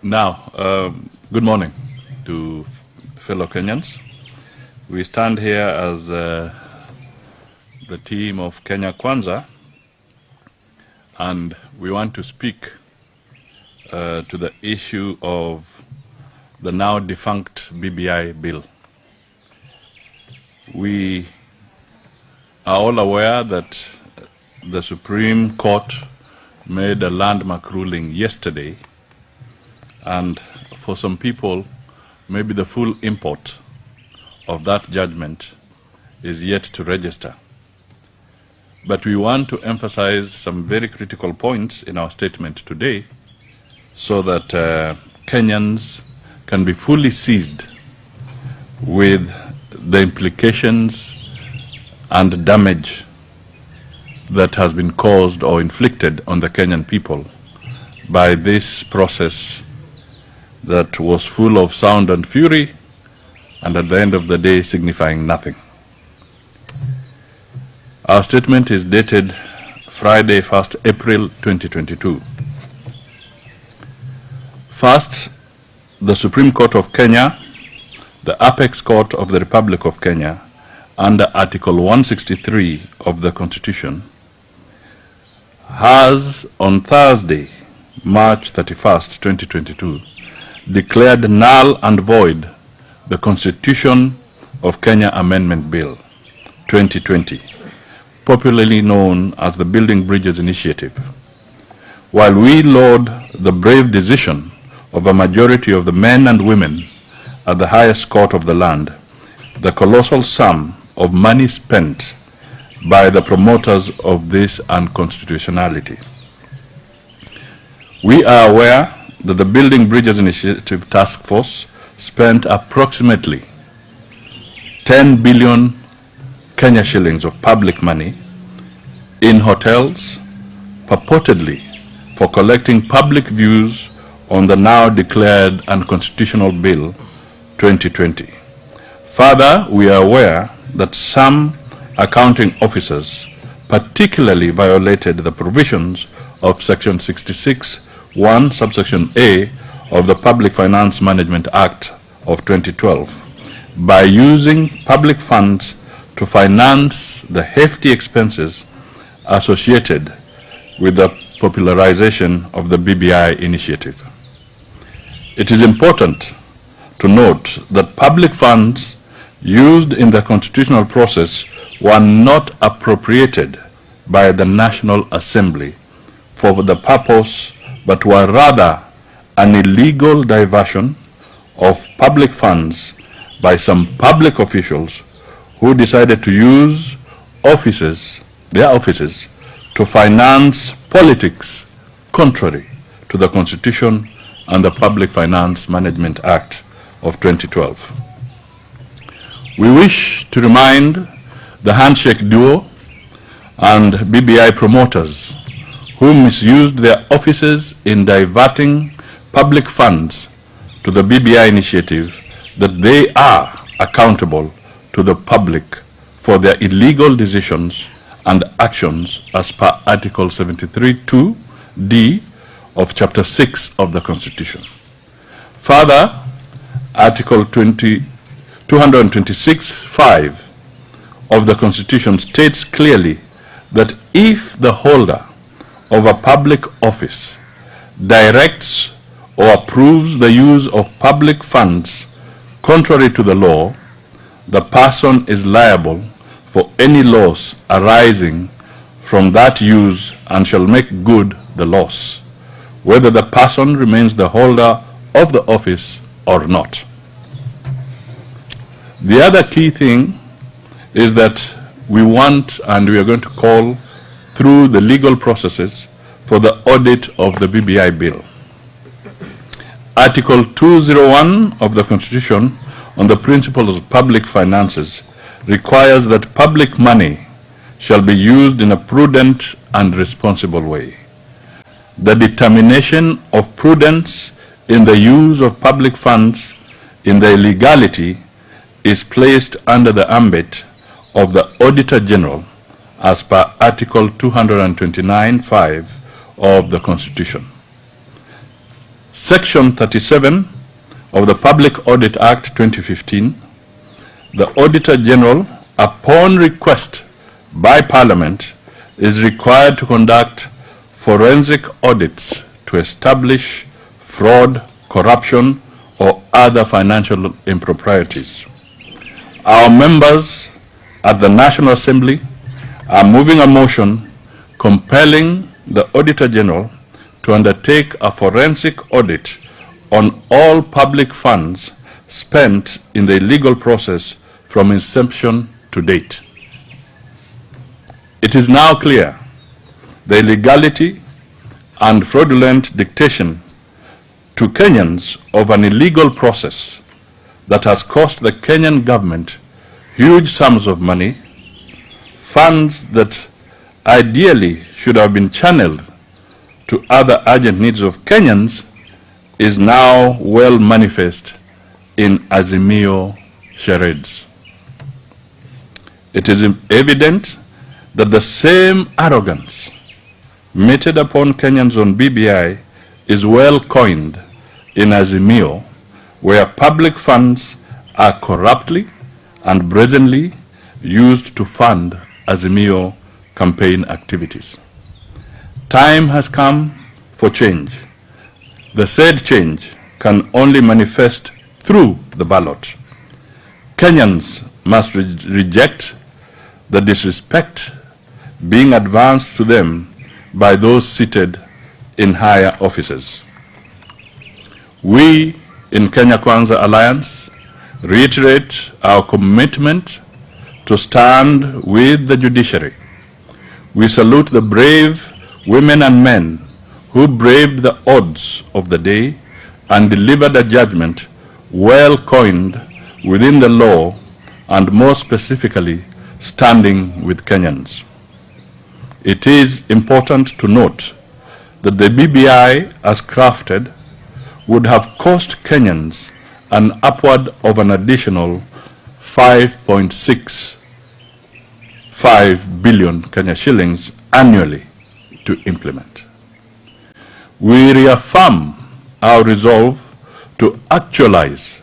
Good morning to fellow Kenyans. We stand here as the team of Kenya Kwanza, and we want to speak to the issue of the now defunct BBI bill. We are all aware that the Supreme Court made a landmark ruling yesterday, and for some people, maybe the full import of that judgment is yet to register. But we want to emphasize some very critical points in our statement today so that Kenyans can be fully seized with the implications and damage that has been caused or inflicted on the Kenyan people by this process that was full of sound and fury, and at the end of the day signifying nothing. Our statement is dated Friday, 1st April 2022. First, the Supreme Court of Kenya, the apex court of the Republic of Kenya, under Article 163 of the Constitution, has on Thursday, March 31st, 2022, declared null and void the Constitution of Kenya Amendment Bill 2020, popularly known as the Building Bridges Initiative. While we laud the brave decision of a majority of the men and women at the highest court of the land, the colossal sum of money spent by the promoters of this unconstitutionality. We are aware that the Building Bridges Initiative Task Force spent approximately 10 billion Kenya shillings of public money in hotels, purportedly for collecting public views on the now declared unconstitutional Bill 2020. Further, we are aware that some accounting officers particularly violated the provisions of Section 66(1) subsection A of the Public Finance Management Act of 2012 by using public funds to finance the hefty expenses associated with the popularization of the BBI initiative. It is important to note that public funds used in the constitutional process were not appropriated by the National Assembly for the purpose, but were rather an illegal diversion of public funds by some public officials who decided to use their offices to finance politics contrary to the Constitution and the Public Finance Management Act of 2012. We wish to remind the handshake duo and BBI promoters who misused their offices in diverting public funds to the BBI initiative that they are accountable to the public for their illegal decisions and actions as per Article 73(2)(d) of Chapter 6 of the Constitution. Further, Article 226(5) of the Constitution states clearly that if the holder of a public office directs or approves the use of public funds contrary to the law, the person is liable for any loss arising from that use and shall make good the loss, whether the person remains the holder of the office or not. The other key thing is that we want and we are going to call through the legal processes for the audit of the BBI bill. Article 201 of the Constitution on the principles of public finances requires that public money shall be used in a prudent and responsible way. The determination of prudence in the use of public funds in the illegality is placed under the ambit of the Auditor General as per Article 229(5) of the Constitution. Section 37 of the Public Audit Act 2015, the Auditor General, upon request by Parliament, is required to conduct forensic audits to establish fraud, corruption, or other financial improprieties. Our members at the National Assembly are moving a motion compelling the Auditor General to undertake a forensic audit on all public funds spent in the illegal process from inception to date. It is now clear the illegality and fraudulent dictation to Kenyans of an illegal process that has cost the Kenyan government huge sums of money, funds that ideally should have been channeled to other urgent needs of Kenyans, is now well manifest in AZZIAD charades. It is evident that the same arrogance meted upon Kenyans on BBI is well coined in AZZIAD, where public funds are corruptly and brazenly used to fund AZZIAD campaign activities. Time has come for change. The said change can only manifest through the ballot. Kenyans must reject the disrespect being advanced to them by those seated in higher offices. We in Kenya Kwanza Alliance reiterate our commitment to stand with the judiciary. We salute the brave women and men who braved the odds of the day and delivered a judgment well coined within the law and more specifically standing with Kenyans. It is important to note that the BBI as crafted would have cost Kenyans an upward of an additional 5.65 billion Kenya shillings annually to implement. We reaffirm our resolve to actualize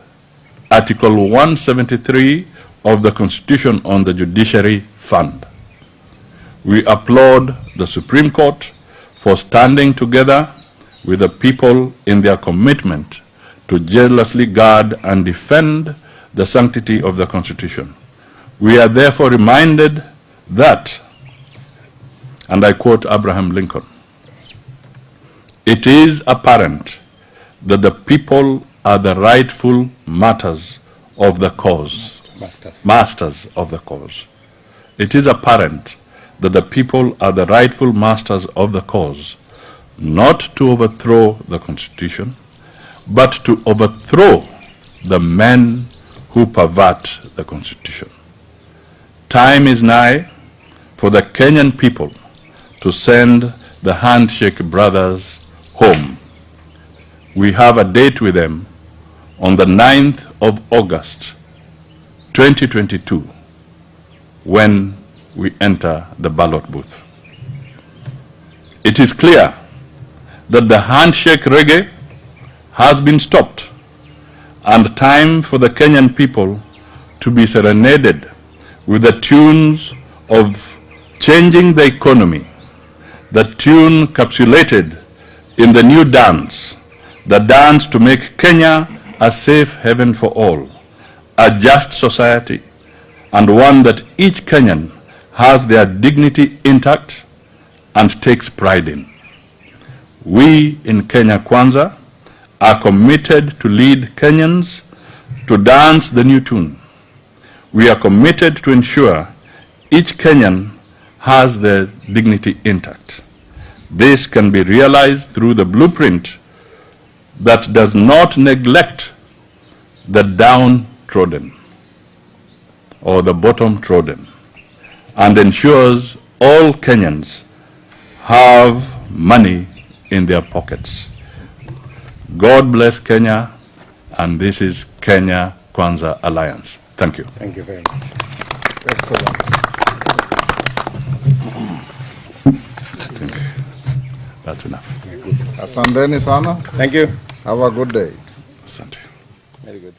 Article 173 of the Constitution on the Judiciary Fund. We applaud the Supreme Court for standing together with the people in their commitment to jealously guard and defend the sanctity of the Constitution. We are therefore reminded that, and I quote Abraham Lincoln, "It is apparent that the people are the rightful masters of the cause." Masters of the cause. It is apparent that the people are the rightful masters of the cause, not to overthrow the Constitution, but to overthrow the men who pervert the Constitution. Time is nigh for the Kenyan people to send the handshake brothers home. We have a date with them on the 9th of August, 2022, when we enter the ballot booth. It is clear that the handshake reggae has been stopped and time for the Kenyan people to be serenaded with the tunes of changing the economy, the tune capsulated in the new dance, the dance to make Kenya a safe haven for all, a just society, and one that each Kenyan has their dignity intact and takes pride in. We in Kenya Kwanza are committed to lead Kenyans to dance the new tune. We are committed to ensure each Kenyan has their dignity intact. This can be realized through the blueprint that does not neglect the downtrodden or the bottom trodden and ensures all Kenyans have money in their pockets. God bless Kenya, and this is Kenya Kwanza Alliance. Thank you. Thank you very much. Excellent. Thank you. That's enough. Asanteni sana. Thank you. Have a good day. Asante. Very good.